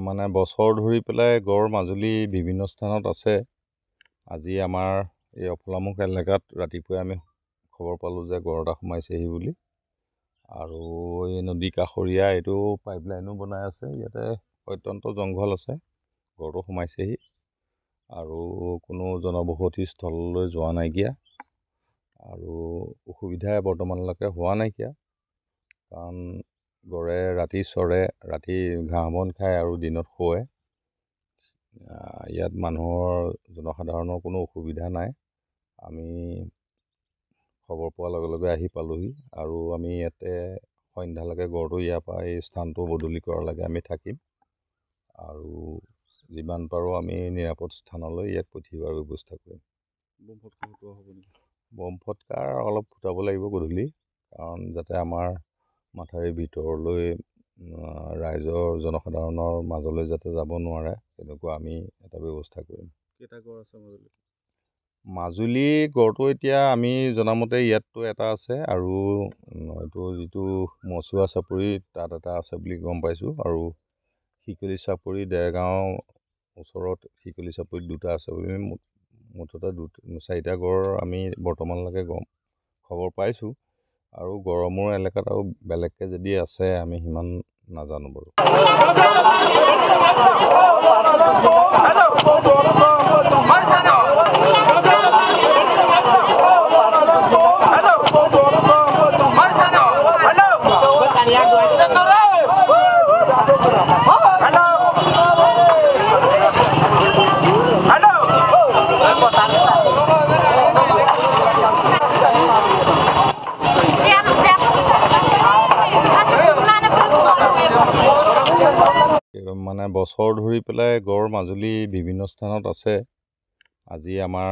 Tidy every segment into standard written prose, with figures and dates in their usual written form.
মানে বছৰ ধৰি পেলাই গড় মাজুলী বিভিন্ন স্থানত আছে। আজি আমাৰ এই অফলামুখ এলেকাত ৰাতিপুৱাই আমি খবৰ পালোঁ যে গড় এটা সোমাইছেহি বুলি। আৰু এই নদী কাষৰীয়া এইটো পাইপলাইনো বনাই আছে, ইয়াতে অত্যন্ত জংঘল আছে, গড়টো সোমাইছেহি আৰু কোনো জনবসতি স্থললৈ যোৱা নাইকিয়া আৰু অসুবিধা বৰ্তমানলৈকে হোৱা নাইকিয়া, কাৰণ গড়ে ৰাতি চৰে, ৰাতি ঘাঁহ বন খায় আৰু দিনত শুৱে। ইয়াত মানুহৰ জনসাধাৰণৰ কোনো অসুবিধা নাই। আমি খবৰ পোৱাৰ লগে লগে আহি পালোহি আৰু আমি ইয়াতে সন্ধ্যালৈকে গড়টো ইয়াৰ পৰা এই স্থানটো বদলি কৰালৈকে আমি থাকিম আৰু যিমান পাৰোঁ আমি নিৰাপদ স্থানলৈ ইয়াক পঠিওৱাৰ ব্যৱস্থা কৰিম। বম ফটকাৰ অলপ ফুটাব লাগিব গধূলি, কাৰণ যাতে আমাৰ মাথাউৰিৰ ভিতৰলৈ ৰাইজৰ জনসাধাৰণৰ মাজলৈ যাতে যাব নোৱাৰে, তেনেকুৱা আমি এটা ব্যৱস্থা কৰিম। কেইটা গড় আছে মাজুলী? গড়টো এতিয়া আমি জনামতে ইয়াততো এটা আছে আৰু এইটো যিটো মচুৱা চাপৰি তাত এটা আছে বুলি গম পাইছোঁ, আৰু শিকলি চাপৰি দেৰগাঁও ওচৰত শিকলি চাপৰিত দুটা আছে বুলি মুঠতে 4টা গড় আমি বৰ্তমানলৈকে খবৰ পাইছোঁ। আৰু গড়মূৰ এলেকাত আৰু বেলেগকৈ যদি আছে আমি সিমান নাজানো বাৰু। মানে বছৰ ধৰি পেলাই গড় মাজুলী বিভিন্ন স্থানত আছে। আজি আমাৰ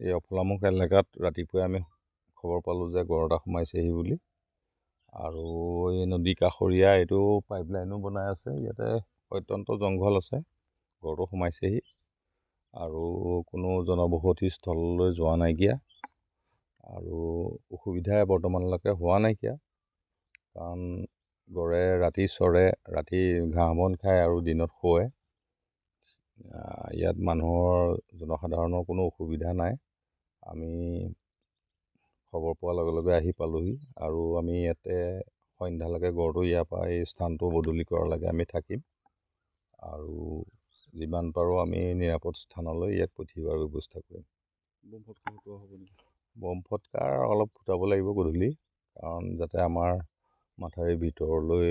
এই অফলামুখ এলেকাত ৰাতিপুৱাই আমি খবৰ পালোঁ যে গড় এটা সোমাইছেহি বুলি। আৰু এই নদী কাষৰীয়া এইটো পাইপলাইনো বনাই আছে, ইয়াতে অত্যন্ত জংঘল আছে, গড়টো সোমাইছেহি আৰু কোনো জনবসতি স্থললৈ যোৱা নাইকিয়া আৰু অসুবিধা বৰ্তমানলৈকে হোৱা নাইকিয়া, কাৰণ গড়ে ৰাতি চৰে, ৰাতি ঘাঁহ বন খায় আৰু দিনত শুৱে। ইয়াত মানুহৰ জনসাধাৰণৰ কোনো অসুবিধা নাই। আমি খবৰ পোৱাৰ লগে লগে আহি পালোহি আৰু আমি ইয়াতে সন্ধ্যালৈকে গড়টো ইয়াৰ পৰা এই স্থানটো বদলি কৰালৈকে আমি থাকিম আৰু যিমান পাৰোঁ আমি নিৰাপদ স্থানলৈ ইয়াক পঠিওৱাৰ ব্যৱস্থা কৰিম। বম ফটকাৰ অলপ ফুটাব লাগিব গধূলি, কাৰণ যাতে আমাৰ মাথাউৰিৰ ভিতৰলৈ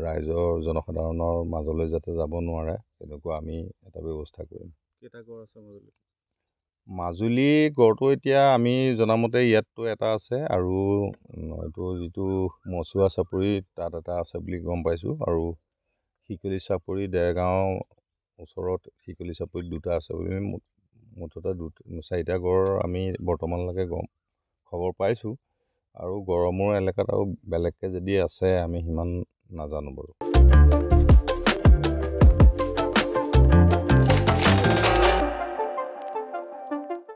ৰাইজৰ জনসাধাৰণৰ মাজলৈ যাতে যাব নোৱাৰে, তেনেকুৱা আমি এটা ব্যৱস্থা কৰিম। কেইটা গড় আছে মাজুলী? গড়টো এতিয়া আমি জনামতে ইয়াততো এটা আছে আৰু এইটো যিটো মচুৱা চাপৰি তাত এটা আছে বুলি গম পাইছোঁ, আৰু শিকলি চাপৰি দেৰগাঁও ওচৰত শিকলি চাপৰিত দুটা আছে বুলি মুঠতে 4টা গড় আমি বৰ্তমানলৈকে খবৰ পাইছোঁ। আৰু গড়মূৰ এলেকাত আৰু বেলেগকৈ যদি আছে আমি সিমান নাজানো বাৰু।